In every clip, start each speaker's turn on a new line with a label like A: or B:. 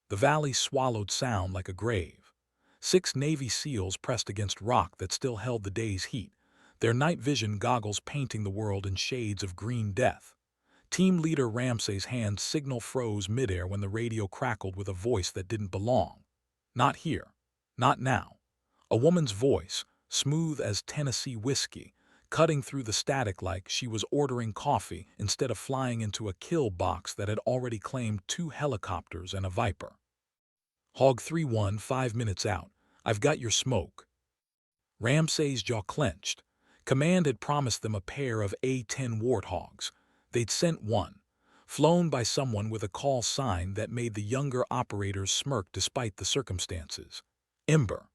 A: The valley swallowed sound like a grave. 6 Navy SEALs pressed against rock that still held the day's heat, their night vision goggles painting the world in shades of green death. Team leader Ramsay's hand signal froze midair when the radio crackled with a voice that didn't belong. Not here. Not now. A woman's voice, smooth as Tennessee whiskey, cutting through the static like she was ordering coffee instead of flying into a kill box that had already claimed 2 helicopters and a Viper. Hog 3-1, 5 minutes out. I've got your smoke. Ramsay's jaw clenched. Command had promised them a pair of A-10 warthogs. They'd sent one, flown by someone with a call sign that made the younger operators smirk despite the circumstances. Ember.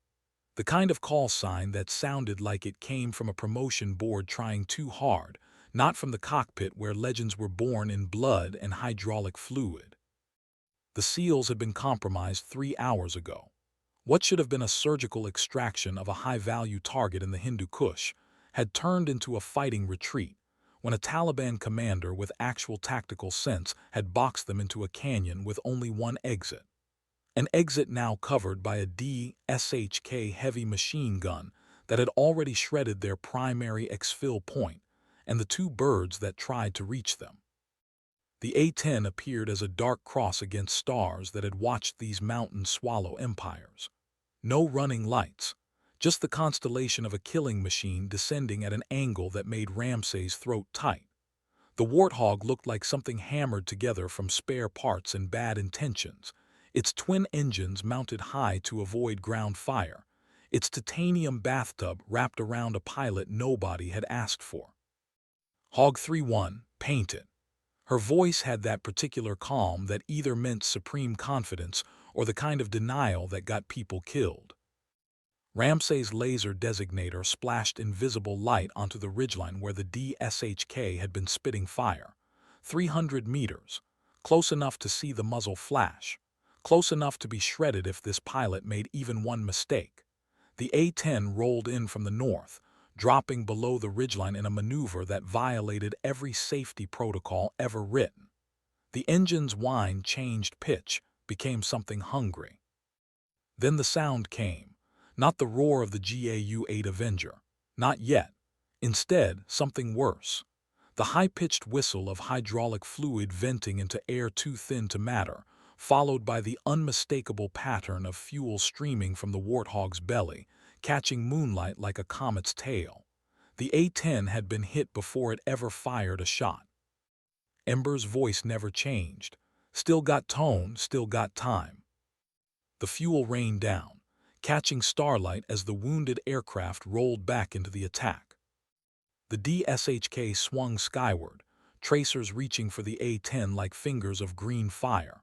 A: The kind of call sign that sounded like it came from a promotion board trying too hard, not from the cockpit where legends were born in blood and hydraulic fluid. The SEALs had been compromised 3 hours ago. What should have been a surgical extraction of a high-value target in the Hindu Kush had turned into a fighting retreat when a Taliban commander with actual tactical sense had boxed them into a canyon with only one exit. An exit now covered by a DSHK heavy machine gun that had already shredded their primary exfil point and the 2 birds that tried to reach them. The A-10 appeared as a dark cross against stars that had watched these mountains swallow empires. No running lights, just the constellation of a killing machine descending at an angle that made Ramsay's throat tight. The Warthog looked like something hammered together from spare parts and bad intentions, its twin engines mounted high to avoid ground fire, its titanium bathtub wrapped around a pilot nobody had asked for. Hog 3-1, paint it. Her voice had that particular calm that either meant supreme confidence or the kind of denial that got people killed. Ramsay's laser designator splashed invisible light onto the ridgeline where the DSHK had been spitting fire. 300 meters. Close enough to see the muzzle flash. Close enough to be shredded if this pilot made even one mistake. The A-10 rolled in from the north, dropping below the ridgeline in a maneuver that violated every safety protocol ever written. The engine's whine changed pitch, became something hungry. Then the sound came, not the roar of the GAU-8 Avenger, not yet. Instead, something worse. The high-pitched whistle of hydraulic fluid venting into air too thin to matter, followed by the unmistakable pattern of fuel streaming from the Warthog's belly, catching moonlight like a comet's tail. The A-10 had been hit before it ever fired a shot. Ember's voice never changed. Still got tone, still got time. The fuel rained down, catching starlight as the wounded aircraft rolled back into the attack. The DSHK swung skyward, tracers reaching for the A-10 like fingers of green fire.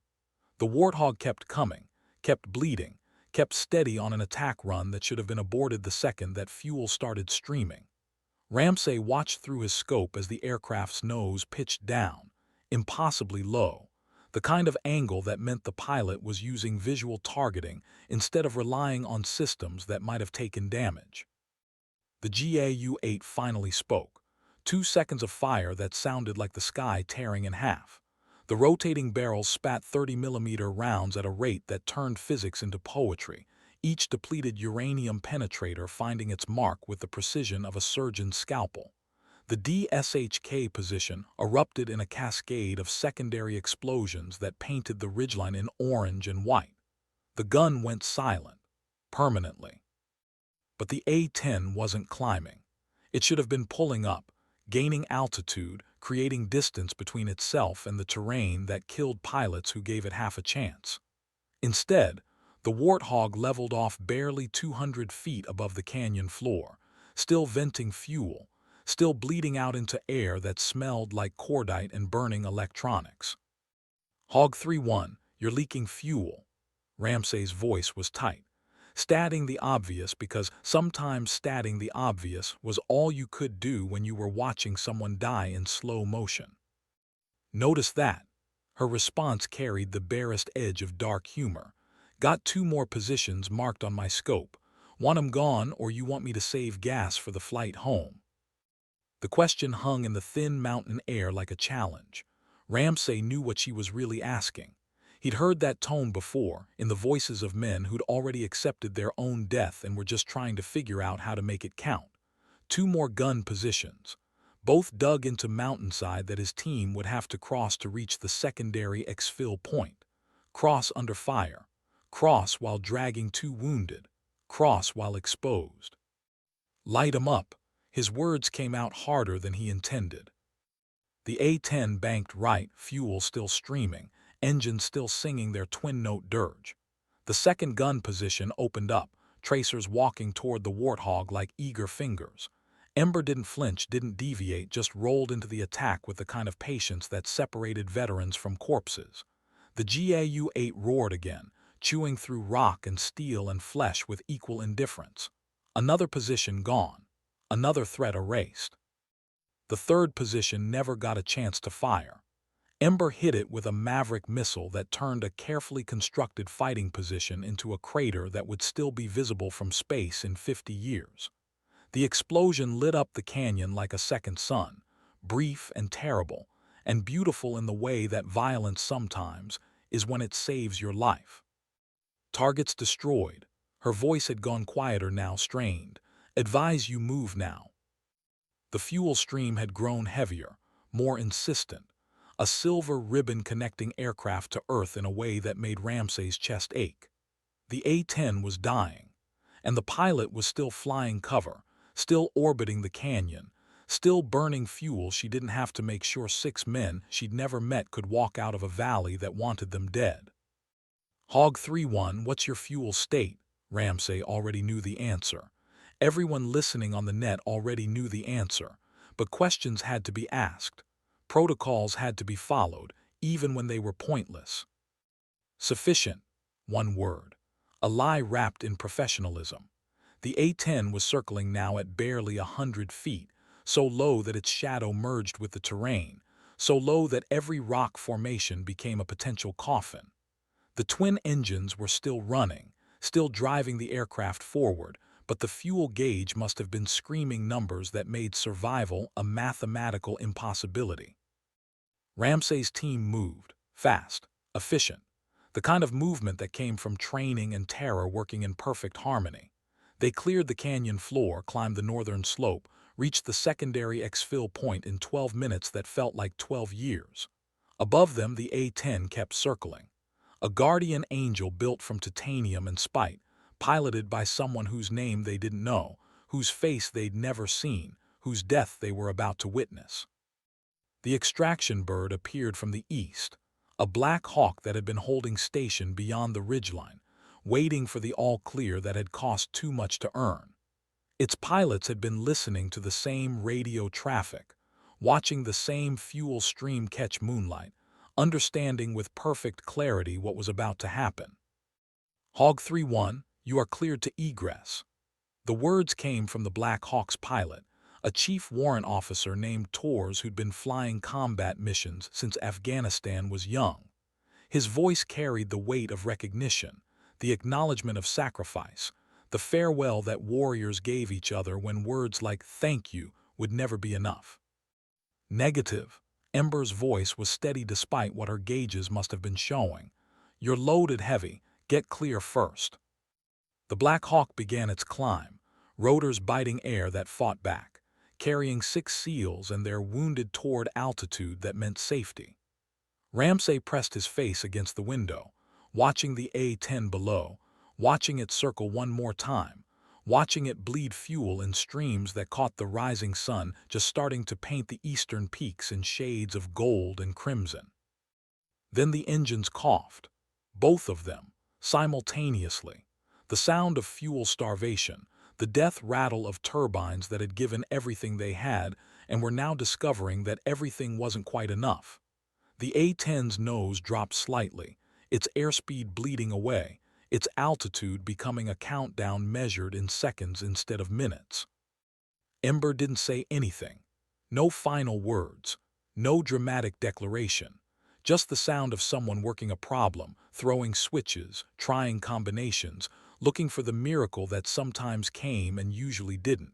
A: The Warthog kept coming, kept bleeding, kept steady on an attack run that should have been aborted the second that fuel started streaming. Ramsay watched through his scope as the aircraft's nose pitched down, impossibly low, the kind of angle that meant the pilot was using visual targeting instead of relying on systems that might have taken damage. The GAU-8 finally spoke. 2 seconds of fire that sounded like the sky tearing in half. The rotating barrels spat 30mm rounds at a rate that turned physics into poetry, each depleted uranium penetrator finding its mark with the precision of a surgeon's scalpel. The DSHK position erupted in a cascade of secondary explosions that painted the ridgeline in orange and white. The gun went silent, permanently. But the A-10 wasn't climbing. It should have been pulling up, gaining altitude, creating distance between itself and the terrain that killed pilots who gave it half a chance. Instead, the Warthog leveled off barely 200 feet above the canyon floor, still venting fuel, still bleeding out into air that smelled like cordite and burning electronics. Hog 3-1, you're leaking fuel. Ramsay's voice was tight, stating the obvious because sometimes stating the obvious was all you could do when you were watching someone die in slow motion. Notice that. Her response carried the barest edge of dark humor. Got 2 more positions marked on my scope. Want 'em gone or you want me to save gas for the flight home? The question hung in the thin mountain air like a challenge. Ramsay knew what she was really asking. He'd heard that tone before, in the voices of men who'd already accepted their own death and were just trying to figure out how to make it count. 2 more gun positions, both dug into mountainside that his team would have to cross to reach the secondary exfil point. Cross under fire. Cross while dragging 2 wounded. Cross while exposed. Light 'em up. His words came out harder than he intended. The A-10 banked right, fuel still streaming, engines still singing their twin-note dirge. The second gun position opened up, tracers walking toward the Warthog like eager fingers. Ember didn't flinch, didn't deviate, just rolled into the attack with the kind of patience that separated veterans from corpses. The GAU-8 roared again, chewing through rock and steel and flesh with equal indifference. Another position gone. Another threat erased. The third position never got a chance to fire. Ember hit it with a Maverick missile that turned a carefully constructed fighting position into a crater that would still be visible from space in 50 years. The explosion lit up the canyon like a second sun, brief and terrible, and beautiful in the way that violence sometimes is when it saves your life. Targets destroyed. Her voice had gone quieter now, strained. Advise you move now. The fuel stream had grown heavier, more insistent, a silver ribbon connecting aircraft to Earth in a way that made Ramsay's chest ache. The A-10 was dying, and the pilot was still flying cover, still orbiting the canyon, still burning fuel she didn't have to make sure 6 men she'd never met could walk out of a valley that wanted them dead. Hog 3-1, what's your fuel state? Ramsay already knew the answer. Everyone listening on the net already knew the answer, but questions had to be asked. Protocols had to be followed, even when they were pointless. Sufficient. One word. A lie wrapped in professionalism. The A-10 was circling now at barely 100 feet, so low that its shadow merged with the terrain, so low that every rock formation became a potential coffin. The twin engines were still running, still driving the aircraft forward, but the fuel gauge must have been screaming numbers that made survival a mathematical impossibility. Ramsay's team moved, fast, efficient, the kind of movement that came from training and terror working in perfect harmony. They cleared the canyon floor, climbed the northern slope, reached the secondary exfil point in 12 minutes that felt like 12 years. Above them, the A-10 kept circling. A guardian angel built from titanium and spite, piloted by someone whose name they didn't know, whose face they'd never seen, whose death they were about to witness. The extraction bird appeared from the east, a black hawk that had been holding station beyond the ridgeline, waiting for the all-clear that had cost too much to earn. Its pilots had been listening to the same radio traffic, watching the same fuel stream catch moonlight, understanding with perfect clarity what was about to happen. Hog 3-1, you are cleared to egress. The words came from the Black Hawk's pilot, a chief warrant officer named Tors who'd been flying combat missions since Afghanistan was young. His voice carried the weight of recognition, the acknowledgement of sacrifice, the farewell that warriors gave each other when words like "thank you" would never be enough. Negative. Ember's voice was steady despite what her gauges must have been showing. You're loaded heavy. Get clear first. The Black Hawk began its climb, rotors biting air that fought back, carrying 6 SEALs and their wounded toward altitude that meant safety. Ramsay pressed his face against the window, watching the A-10 below, watching it circle one more time, watching it bleed fuel in streams that caught the rising sun just starting to paint the eastern peaks in shades of gold and crimson. Then the engines coughed, both of them, simultaneously. The sound of fuel starvation, the death rattle of turbines that had given everything they had and were now discovering that everything wasn't quite enough. The A-10's nose dropped slightly, its airspeed bleeding away, its altitude becoming a countdown measured in seconds instead of minutes. Ember didn't say anything. No final words. No dramatic declaration. Just the sound of someone working a problem, throwing switches, trying combinations, looking for the miracle that sometimes came and usually didn't.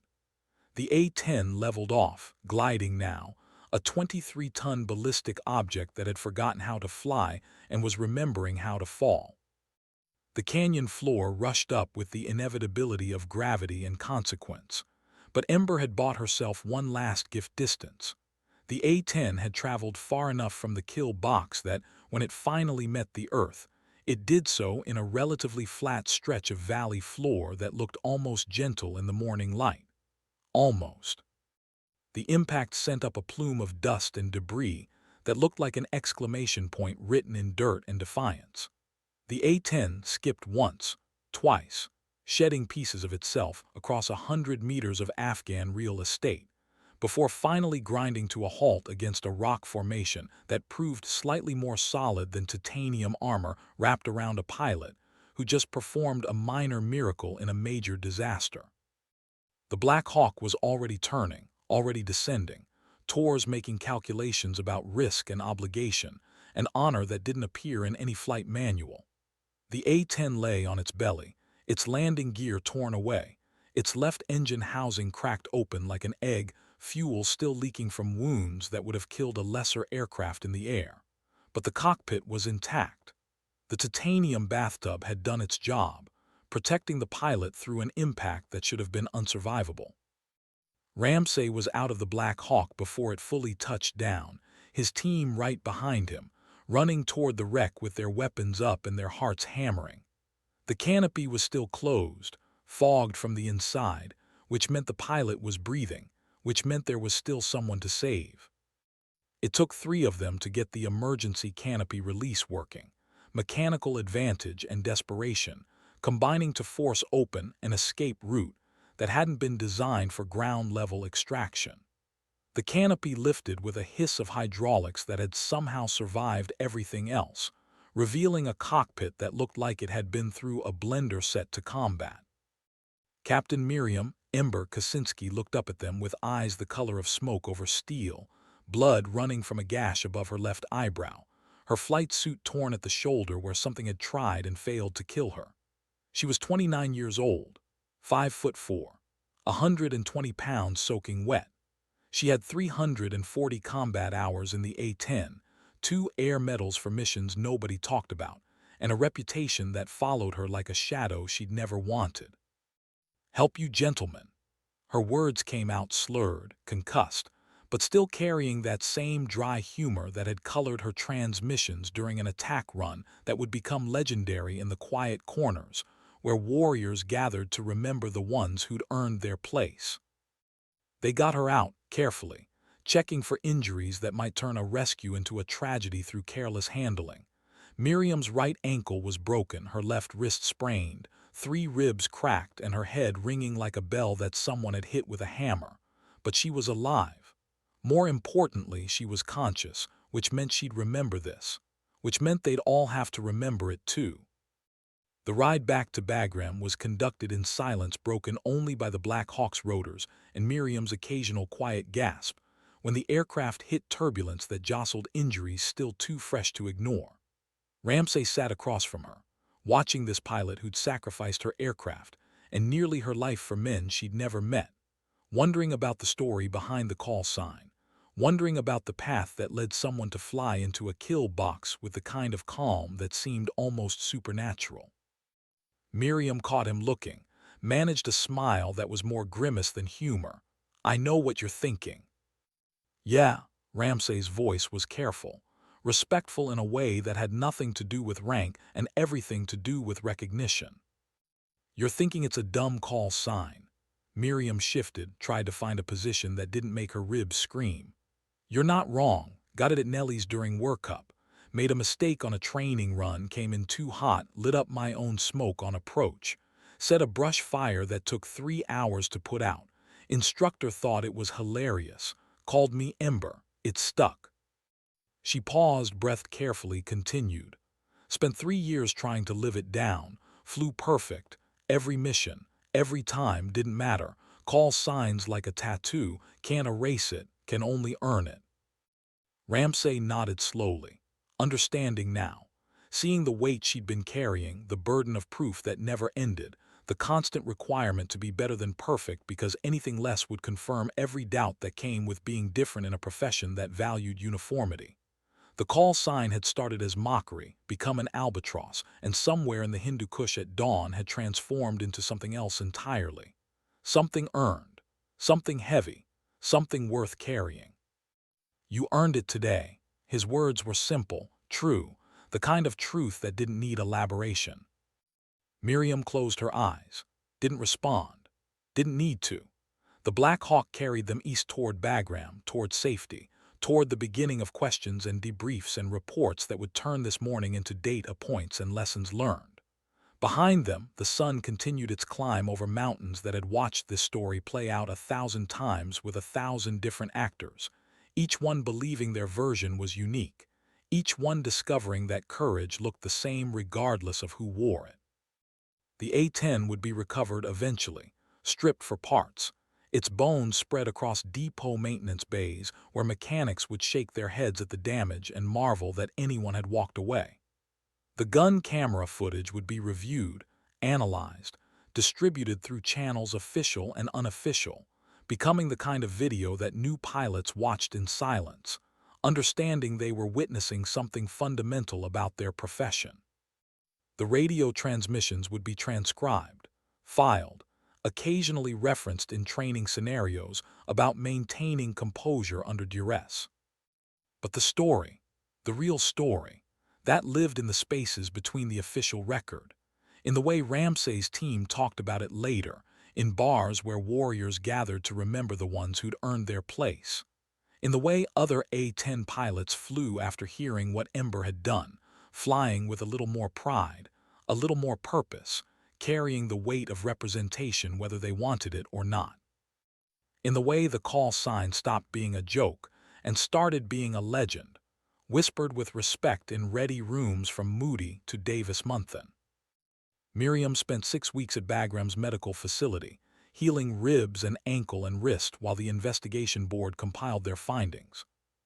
A: The A-10 leveled off, gliding now, a 23-ton ballistic object that had forgotten how to fly and was remembering how to fall. The canyon floor rushed up with the inevitability of gravity and consequence. But Ember had bought herself one last gift distance. The A-10 had traveled far enough from the kill box that, when it finally met the Earth, it did so in a relatively flat stretch of valley floor that looked almost gentle in the morning light. Almost. The impact sent up a plume of dust and debris that looked like an exclamation point written in dirt and defiance. The A-10 skipped once, twice, shedding pieces of itself across 100 meters of Afghan real estate, before finally grinding to a halt against a rock formation that proved slightly more solid than titanium armor wrapped around a pilot who just performed a minor miracle in a major disaster. The Black Hawk was already turning, already descending, Tors making calculations about risk and obligation, an honor that didn't appear in any flight manual. The A-10 lay on its belly, its landing gear torn away, its left engine housing cracked open like an egg, fuel still leaking from wounds that would have killed a lesser aircraft in the air. But the cockpit was intact. The titanium bathtub had done its job, protecting the pilot through an impact that should have been unsurvivable. Ramsay was out of the Black Hawk before it fully touched down, his team right behind him, running toward the wreck with their weapons up and their hearts hammering. The canopy was still closed, fogged from the inside, which meant the pilot was breathing, which meant there was still someone to save. It took 3 of them to get the emergency canopy release working, mechanical advantage and desperation, combining to force open an escape route that hadn't been designed for ground-level extraction. The canopy lifted with a hiss of hydraulics that had somehow survived everything else, revealing a cockpit that looked like it had been through a blender set to combat. Captain Miriam Ember Kaczynski looked up at them with eyes the color of smoke over steel, blood running from a gash above her left eyebrow, her flight suit torn at the shoulder where something had tried and failed to kill her. She was 29 years old, 5'4", 120 pounds soaking wet. She had 340 combat hours in the A-10, 2 air medals for missions nobody talked about, and a reputation that followed her like a shadow she'd never wanted. "Help you gentlemen." Her words came out slurred, concussed, but still carrying that same dry humor that had colored her transmissions during an attack run that would become legendary in the quiet corners, where warriors gathered to remember the ones who'd earned their place. They got her out, carefully, checking for injuries that might turn a rescue into a tragedy through careless handling. Miriam's right ankle was broken, her left wrist sprained, 3 ribs cracked, and her head ringing like a bell that someone had hit with a hammer. But she was alive. More importantly, she was conscious, which meant she'd remember this, which meant they'd all have to remember it too. The ride back to Bagram was conducted in silence broken only by the Black Hawk's rotors and Miriam's occasional quiet gasp when the aircraft hit turbulence that jostled injuries still too fresh to ignore. Ramsay sat across from her, watching this pilot who'd sacrificed her aircraft and nearly her life for men she'd never met, wondering about the story behind the call sign, wondering about the path that led someone to fly into a kill box with the kind of calm that seemed almost supernatural. Miriam caught him looking, managed a smile that was more grimace than humor. "I know what you're thinking." "Yeah," Ramsay's voice was careful, respectful in a way that had nothing to do with rank and everything to do with recognition. "You're thinking it's a dumb call sign." Miriam shifted, tried to find a position that didn't make her ribs scream. "You're not wrong. Got it at Nellie's during workup. Made a mistake on a training run, came in too hot, lit up my own smoke on approach. Set a brush fire that took 3 hours to put out. Instructor thought it was hilarious. Called me Ember. It stuck." She paused, breathed carefully, continued. "Spent 3 years trying to live it down. Flew perfect. Every mission, every time, didn't matter. Call signs like a tattoo. Can't erase it, can only earn it." Ramsay nodded slowly, understanding now, seeing the weight she'd been carrying, the burden of proof that never ended, the constant requirement to be better than perfect because anything less would confirm every doubt that came with being different in a profession that valued uniformity. The call sign had started as mockery, become an albatross, and somewhere in the Hindu Kush at dawn had transformed into something else entirely. Something earned, something heavy, something worth carrying. You earned it today. His words were simple, true, the kind of truth that didn't need elaboration. Miriam closed her eyes, didn't respond, didn't need to. The Black Hawk carried them east toward Bagram, toward safety, toward the beginning of questions and debriefs and reports that would turn this morning into data points and lessons learned. Behind them, the sun continued its climb over mountains that had watched this story play out 1,000 times with 1,000 different actors, each one believing their version was unique, each one discovering that courage looked the same regardless of who wore it. The A-10 would be recovered eventually, stripped for parts, its bones spread across depot maintenance bays where mechanics would shake their heads at the damage and marvel that anyone had walked away. The gun camera footage would be reviewed, analyzed, distributed through channels official and unofficial, becoming the kind of video that new pilots watched in silence, understanding they were witnessing something fundamental about their profession. The radio transmissions would be transcribed, filed, occasionally referenced in training scenarios about maintaining composure under duress. But the story, the real story, that lived in the spaces between the official record, in the way Ramsay's team talked about it later, in bars where warriors gathered to remember the ones who'd earned their place, in the way other A-10 pilots flew after hearing what Ember had done, flying with a little more pride, a little more purpose, carrying the weight of representation whether they wanted it or not. In the way the call sign stopped being a joke and started being a legend, whispered with respect in ready rooms from Moody to Davis-Monthan. Miriam spent 6 weeks at Bagram's medical facility, healing ribs and ankle and wrist while the investigation board compiled their findings.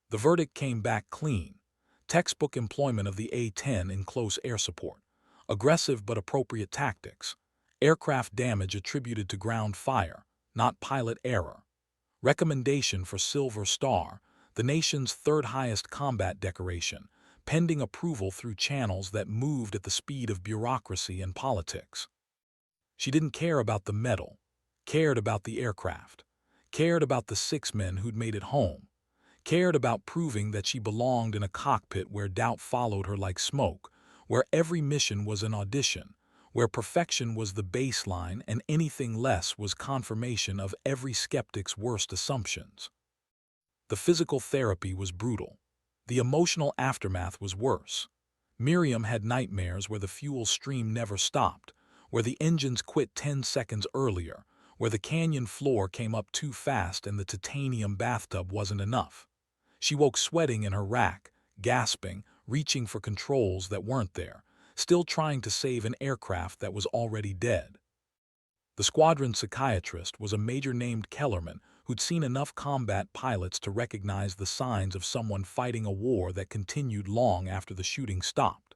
A: The verdict came back clean. Textbook employment of the A-10 in close air support. Aggressive but appropriate tactics. Aircraft damage attributed to ground fire, not pilot error. Recommendation for Silver Star, the nation's third highest combat decoration, pending approval through channels that moved at the speed of bureaucracy and politics. She didn't care about the medal, cared about the aircraft, cared about the 6 men who'd made it home, cared about proving that she belonged in a cockpit where doubt followed her like smoke, where every mission was an audition, where perfection was the baseline and anything less was confirmation of every skeptic's worst assumptions. The physical therapy was brutal. The emotional aftermath was worse. Miriam had nightmares where the fuel stream never stopped, where the engines quit 10 seconds earlier, where the canyon floor came up too fast and the titanium bathtub wasn't enough. She woke sweating in her rack, gasping, reaching for controls that weren't there, still trying to save an aircraft that was already dead. The squadron psychiatrist was a major named Kellerman who'd seen enough combat pilots to recognize the signs of someone fighting a war that continued long after the shooting stopped.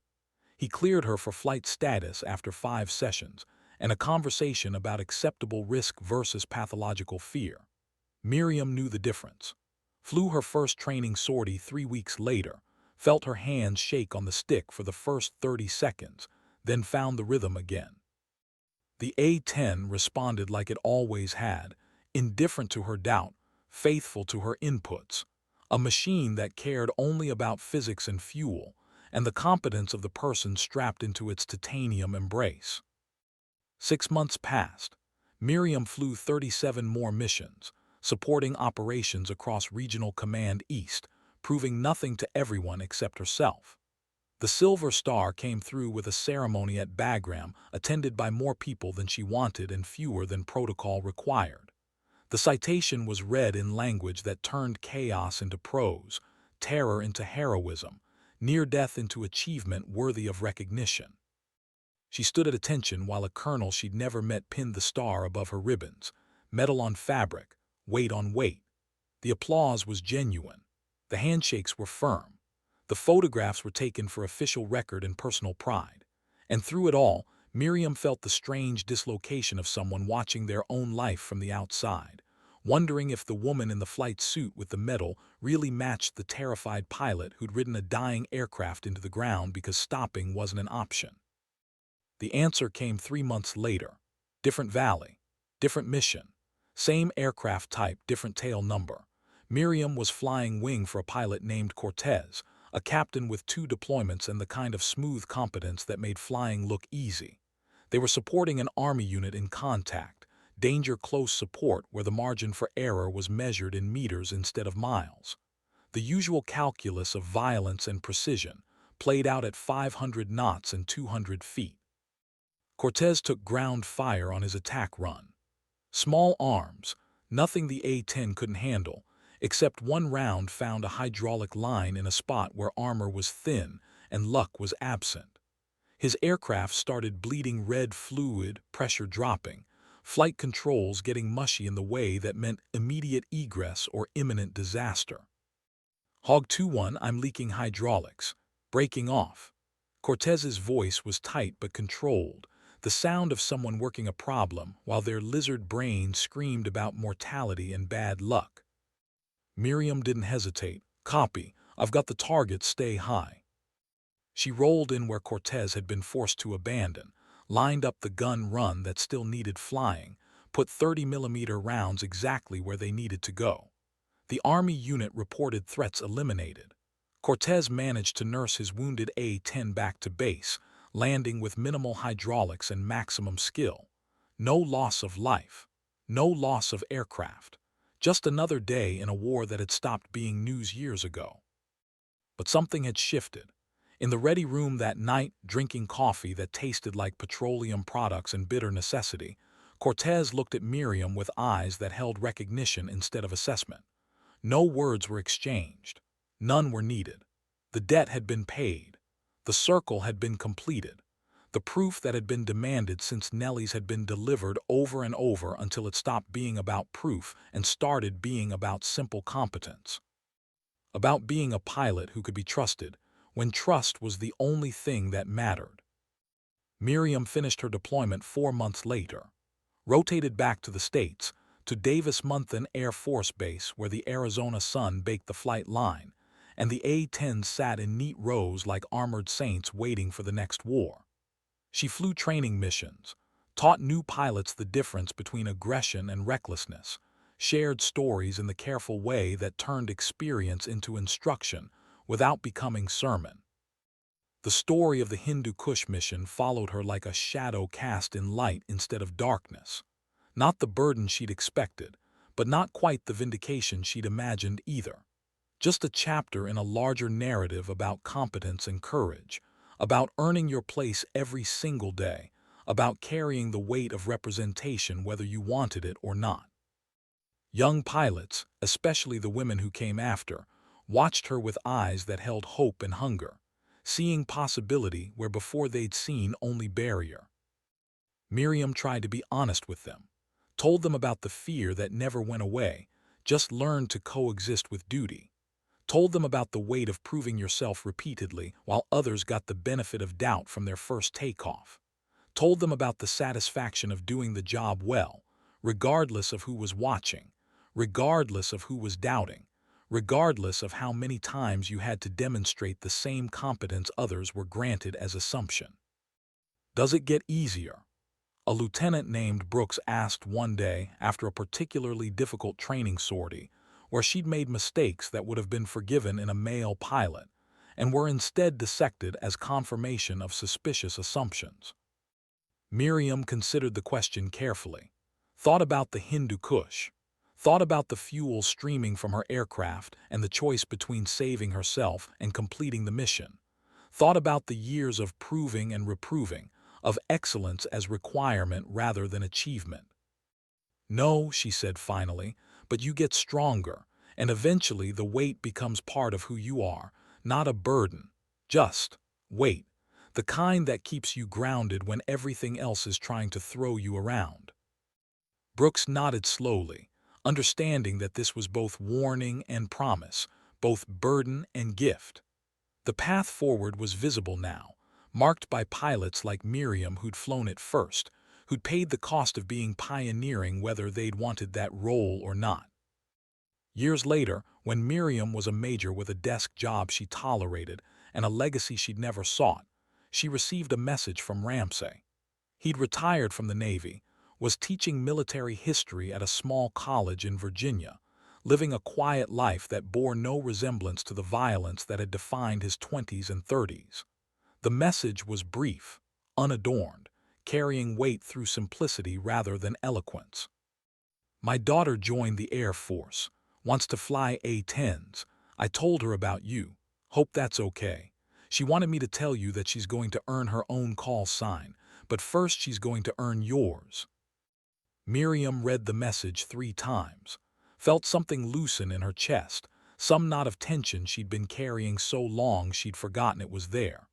A: He cleared her for flight status after 5 sessions and a conversation about acceptable risk versus pathological fear. Miriam knew the difference. Flew her first training sortie 3 weeks later, felt her hands shake on the stick for the first 30 seconds, then found the rhythm again. The A-10 responded like it always had, indifferent to her doubt, faithful to her inputs, a machine that cared only about physics and fuel, and the competence of the person strapped into its titanium embrace. 6 months passed. Miriam flew 37 more missions, supporting operations across Regional Command East, proving nothing to everyone except herself. The Silver Star came through with a ceremony at Bagram attended by more people than she wanted and fewer than protocol required. The citation was read in language that turned chaos into prose, terror into heroism, near death into achievement worthy of recognition. She stood at attention while a colonel she'd never met pinned the star above her ribbons, metal on fabric, weight on weight. The applause was genuine. The handshakes were firm. The photographs were taken for official record and personal pride. And through it all, Miriam felt the strange dislocation of someone watching their own life from the outside, wondering if the woman in the flight suit with the medal really matched the terrified pilot who'd ridden a dying aircraft into the ground because stopping wasn't an option. The answer came 3 months later. Different valley, different mission, same aircraft type, different tail number. Miriam was flying wing for a pilot named Cortez, a captain with 2 deployments and the kind of smooth competence that made flying look easy. They were supporting an Army unit in contact, danger close support where the margin for error was measured in meters instead of miles. The usual calculus of violence and precision played out at 500 knots and 200 feet. Cortez took ground fire on his attack run. Small arms, nothing the A-10 couldn't handle, except one round found a hydraulic line in a spot where armor was thin and luck was absent. His aircraft started bleeding red fluid, pressure dropping, flight controls getting mushy in the way that meant immediate egress or imminent disaster. Hog 2-1, I'm leaking hydraulics. Breaking off. Cortez's voice was tight but controlled, the sound of someone working a problem while their lizard brain screamed about mortality and bad luck. Miriam didn't hesitate. Copy. I've got the target, stay high. She rolled in where Cortez had been forced to abandon, lined up the gun run that still needed flying, put 30mm rounds exactly where they needed to go. The Army unit reported threats eliminated. Cortez managed to nurse his wounded A-10 back to base, landing with minimal hydraulics and maximum skill. No loss of life. No loss of aircraft. Just another day in a war that had stopped being news years ago. But something had shifted. In the ready room that night, drinking coffee that tasted like petroleum products and bitter necessity, Cortez looked at Miriam with eyes that held recognition instead of assessment. No words were exchanged. None were needed. The debt had been paid. The circle had been completed. The proof that had been demanded since Nellie's had been delivered over and over until it stopped being about proof and started being about simple competence. About being a pilot who could be trusted, when trust was the only thing that mattered. Miriam finished her deployment 4 months later, rotated back to the States, to Davis-Monthan Air Force Base where the Arizona sun baked the flight line, and the A-10s sat in neat rows like armored saints waiting for the next war. She flew training missions, taught new pilots the difference between aggression and recklessness, shared stories in the careful way that turned experience into instruction without becoming sermon. The story of the Hindu Kush mission followed her like a shadow cast in light instead of darkness. Not the burden she'd expected, but not quite the vindication she'd imagined either. Just a chapter in a larger narrative about competence and courage, about earning your place every single day, about carrying the weight of representation whether you wanted it or not. Young pilots, especially the women who came after, watched her with eyes that held hope and hunger, seeing possibility where before they'd seen only barrier. Miriam tried to be honest with them, told them about the fear that never went away, just learned to coexist with duty, told them about the weight of proving yourself repeatedly while others got the benefit of doubt from their first takeoff, told them about the satisfaction of doing the job well, regardless of who was watching, regardless of who was doubting, regardless of how many times you had to demonstrate the same competence others were granted as assumption. Does it get easier? A lieutenant named Brooks asked one day after a particularly difficult training sortie, where she'd made mistakes that would have been forgiven in a male pilot, and were instead dissected as confirmation of suspicious assumptions. Miriam considered the question carefully, thought about the Hindu Kush, thought about the fuel streaming from her aircraft and the choice between saving herself and completing the mission, thought about the years of proving and reproving, of excellence as requirement rather than achievement. No, she said finally, but you get stronger, and eventually the weight becomes part of who you are, not a burden, just weight, the kind that keeps you grounded when everything else is trying to throw you around. Brooks nodded slowly, understanding that this was both warning and promise, both burden and gift. The path forward was visible now, marked by pilots like Miriam who'd flown it first, who'd paid the cost of being pioneering whether they'd wanted that role or not. Years later, when Miriam was a major with a desk job she tolerated and a legacy she'd never sought, she received a message from Ramsay. He'd retired from the Navy, was teaching military history at a small college in Virginia, living a quiet life that bore no resemblance to the violence that had defined his 20s and 30s. The message was brief, unadorned, carrying weight through simplicity rather than eloquence. My daughter joined the Air Force, wants to fly A-10s. I told her about you. Hope that's okay. She wanted me to tell you that she's going to earn her own call sign, but first she's going to earn yours. Miriam read the message 3 times, felt something loosen in her chest, some knot of tension she'd been carrying so long she'd forgotten it was there.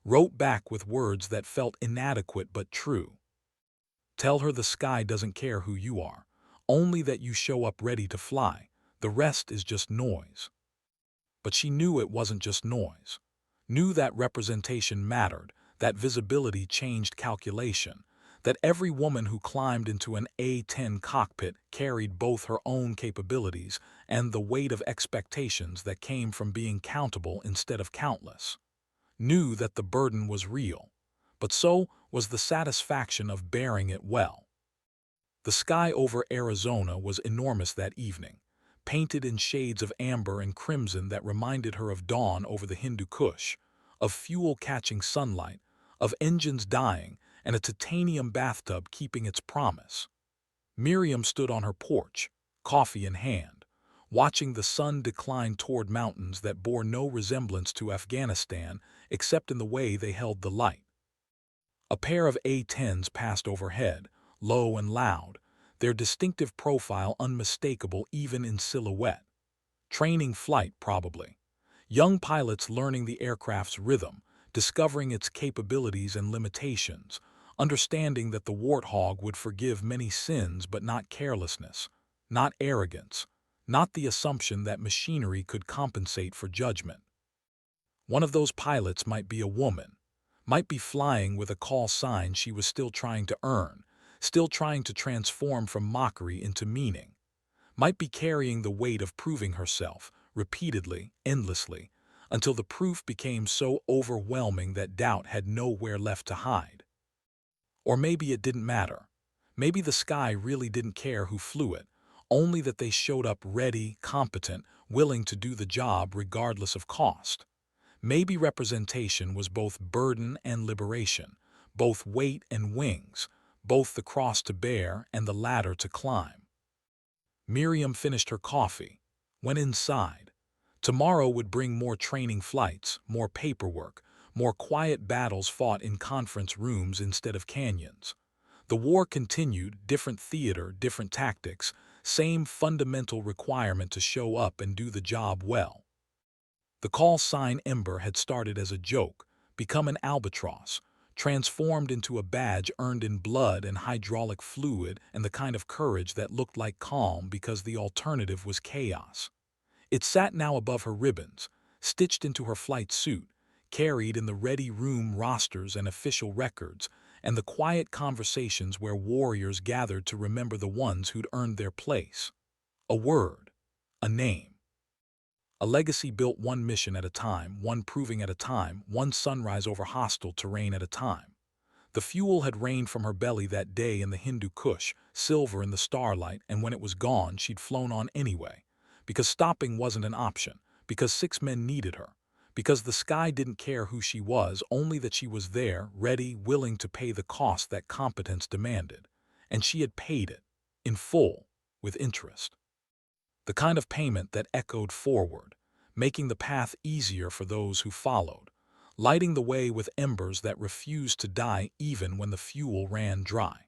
A: Wrote back with words that felt inadequate but true. Tell her the sky doesn't care who you are, only that you show up ready to fly. The rest is just noise. But she knew it wasn't just noise. Knew that representation mattered, that visibility changed calculation, that every woman who climbed into an A-10 cockpit carried both her own capabilities and the weight of expectations that came from being countable instead of countless. Knew that the burden was real, but so was the satisfaction of bearing it well. The sky over Arizona was enormous that evening, painted in shades of amber and crimson that reminded her of dawn over the Hindu Kush, of fuel catching sunlight, of engines dying, and a titanium bathtub keeping its promise. Miriam stood on her porch, coffee in hand, watching the sun decline toward mountains that bore no resemblance to Afghanistan except in the way they held the light. A pair of A-10s passed overhead, low and loud, their distinctive profile unmistakable even in silhouette. Training flight, probably. Young pilots learning the aircraft's rhythm, discovering its capabilities and limitations, understanding that the Warthog would forgive many sins but not carelessness, not arrogance, not the assumption that machinery could compensate for judgment. One of those pilots might be a woman, might be flying with a call sign she was still trying to earn, still trying to transform from mockery into meaning, might be carrying the weight of proving herself, repeatedly, endlessly, until the proof became so overwhelming that doubt had nowhere left to hide. Or maybe it didn't matter. Maybe the sky really didn't care who flew it, only that they showed up ready, competent, willing to do the job regardless of cost. Maybe representation was both burden and liberation, both weight and wings, both the cross to bear and the ladder to climb. Miriam finished her coffee, went inside. Tomorrow would bring more training flights, more paperwork, more quiet battles fought in conference rooms instead of canyons. The war continued, different theater, different tactics, same fundamental requirement to show up and do the job well. The call sign Ember had started as a joke, become an albatross, transformed into a badge earned in blood and hydraulic fluid and the kind of courage that looked like calm because the alternative was chaos. It sat now above her ribbons, stitched into her flight suit, carried in the ready room rosters and official records, and the quiet conversations where warriors gathered to remember the ones who'd earned their place. A word, a name. A legacy built one mission at a time, one proving at a time, one sunrise over hostile terrain at a time. The fuel had rained from her belly that day in the Hindu Kush, silver in the starlight, and when it was gone, she'd flown on anyway. Because stopping wasn't an option, because 6 men needed her, because the sky didn't care who she was, only that she was there, ready, willing to pay the cost that competence demanded. And she had paid it, in full, with interest. The kind of payment that echoed forward, making the path easier for those who followed, lighting the way with embers that refused to die even when the fuel ran dry.